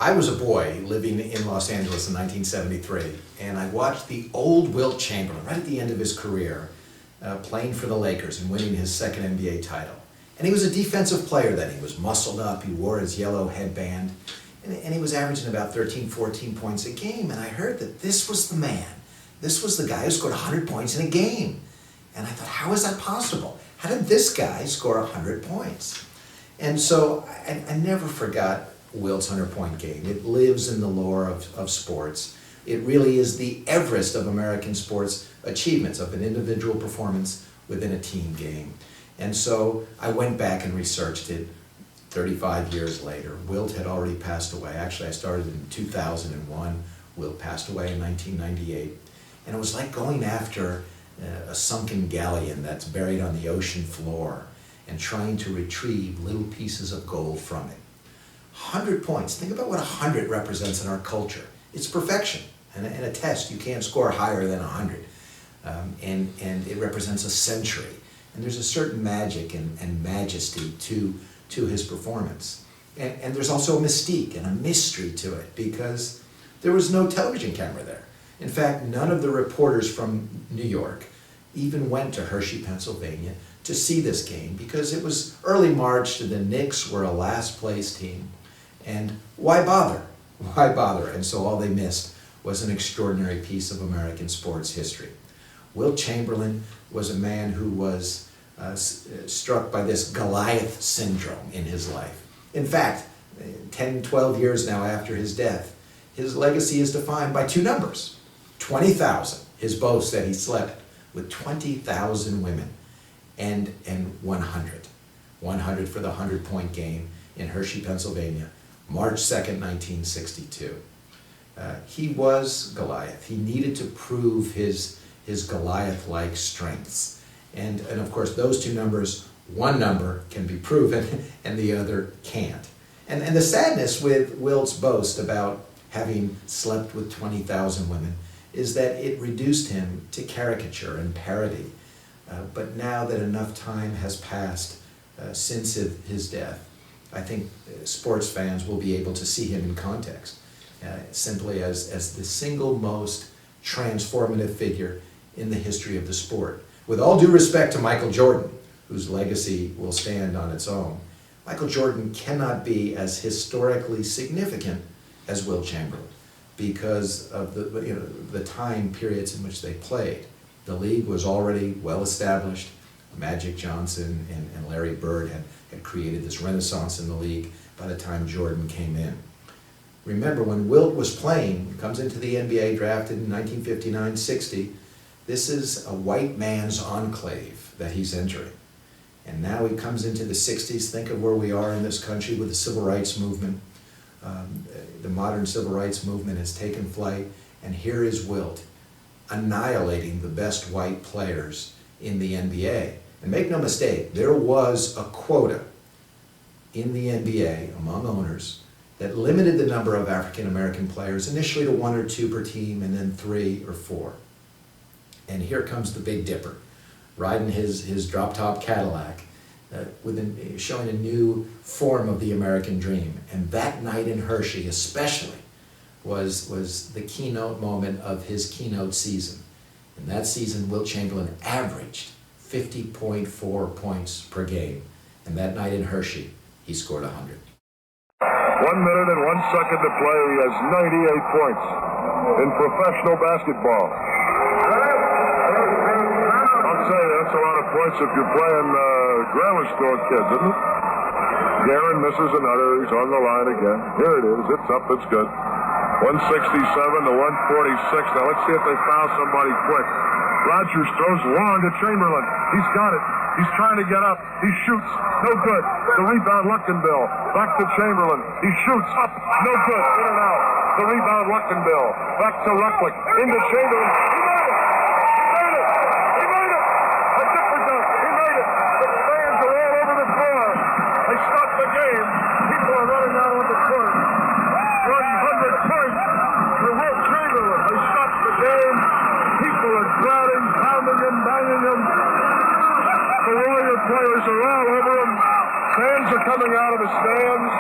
I was a boy living in Los Angeles in 1973, and I watched the old Wilt Chamberlain, right at the end of his career, playing for the Lakers and winning his second NBA title. And he was a defensive player then. He was muscled up, he wore his yellow headband, and he was averaging about 13, 14 points a game. And I heard that this was the man. This was the guy who scored 100 points in a game. And I thought, how is that possible? How did this guy score 100 points? And so I never forgot Wilt's 100-point game. It lives in the lore of sports. It really is the Everest of American sports achievements, of an individual performance within a team game. And so I went back and researched it 35 years later. Wilt had already passed away. Actually, I started in 2001. Wilt passed away in 1998. And it was like going after a sunken galleon that's buried on the ocean floor and trying to retrieve little pieces of gold from it. 100 points. Think about what 100 represents in our culture. It's perfection. And a test, you can't score higher than 100. And it represents a century. And there's a certain magic and majesty to his performance. And there's also a mystique and a mystery to it because there was no television camera there. In fact, none of the reporters from New York even went to Hershey, Pennsylvania to see this game because it was early March and the Knicks were a last place team. And why bother? Why bother? And so all they missed was an extraordinary piece of American sports history. Wilt Chamberlain was a man who was struck by this Goliath syndrome in his life. In fact, 10, 12 years now after his death, his legacy is defined by two numbers. 20,000, his boast that he slept with 20,000 women, and 100. 100 for the 100-point game in Hershey, Pennsylvania, March 2nd, 1962. He was Goliath. He needed to prove his Goliath-like strengths. And of course, those two numbers, one number can be proven and the other can't. And the sadness with Wilt's boast about having slept with 20,000 women is that it reduced him to caricature and parody. But now that enough time has passed since his death, I think sports fans will be able to see him in context, simply as the single most transformative figure in the history of the sport. With all due respect to Michael Jordan, whose legacy will stand on its own, Michael Jordan cannot be as historically significant as Wilt Chamberlain because of the time periods in which they played. The league was already well established. Magic Johnson and Larry Bird had created this renaissance in the league by the time Jordan came in. Remember, when Wilt was playing, comes into the NBA drafted in 1959-60, this is a white man's enclave that he's entering. And now he comes into the 60s. Think of where we are in this country with the civil rights movement. The modern civil rights movement has taken flight, and here is Wilt annihilating the best white players in the NBA. And make no mistake, there was a quota in the NBA among owners that limited the number of African American players initially to 1 or 2 per team and then 3 or 4. And here comes the Big Dipper, riding his drop-top Cadillac, showing a new form of the American dream. And that night in Hershey especially was the keynote moment of his keynote season. In that season, Wilt Chamberlain averaged 50.4 points per game. And that night in Hershey, he scored 100. 1 minute and 1 second to play. He has 98 points in professional basketball. I'll say that's a lot of points if you're playing grammar school kids, isn't it? Garen misses another. He's on the line again. Here it is. It's up. It's good. 167 to 146. Now let's see if they foul somebody quick. Rogers throws long to Chamberlain. He's got it. He's trying to get up. He shoots. No good. The rebound, Luckenbill. Back to Chamberlain. He shoots. Up. No good. In and out. The rebound, Luckenbill. Back to Rucklick. Into Chamberlain. He made it. He made it. A different dunk. He made it. The fans are all over the floor. They stopped the game. People are running out on the court. 100 points for Wilt Chamberlain. They stopped the game. People are crowding, pounding him, banging him. The Warrior players are all over him. Fans are coming out of the stands.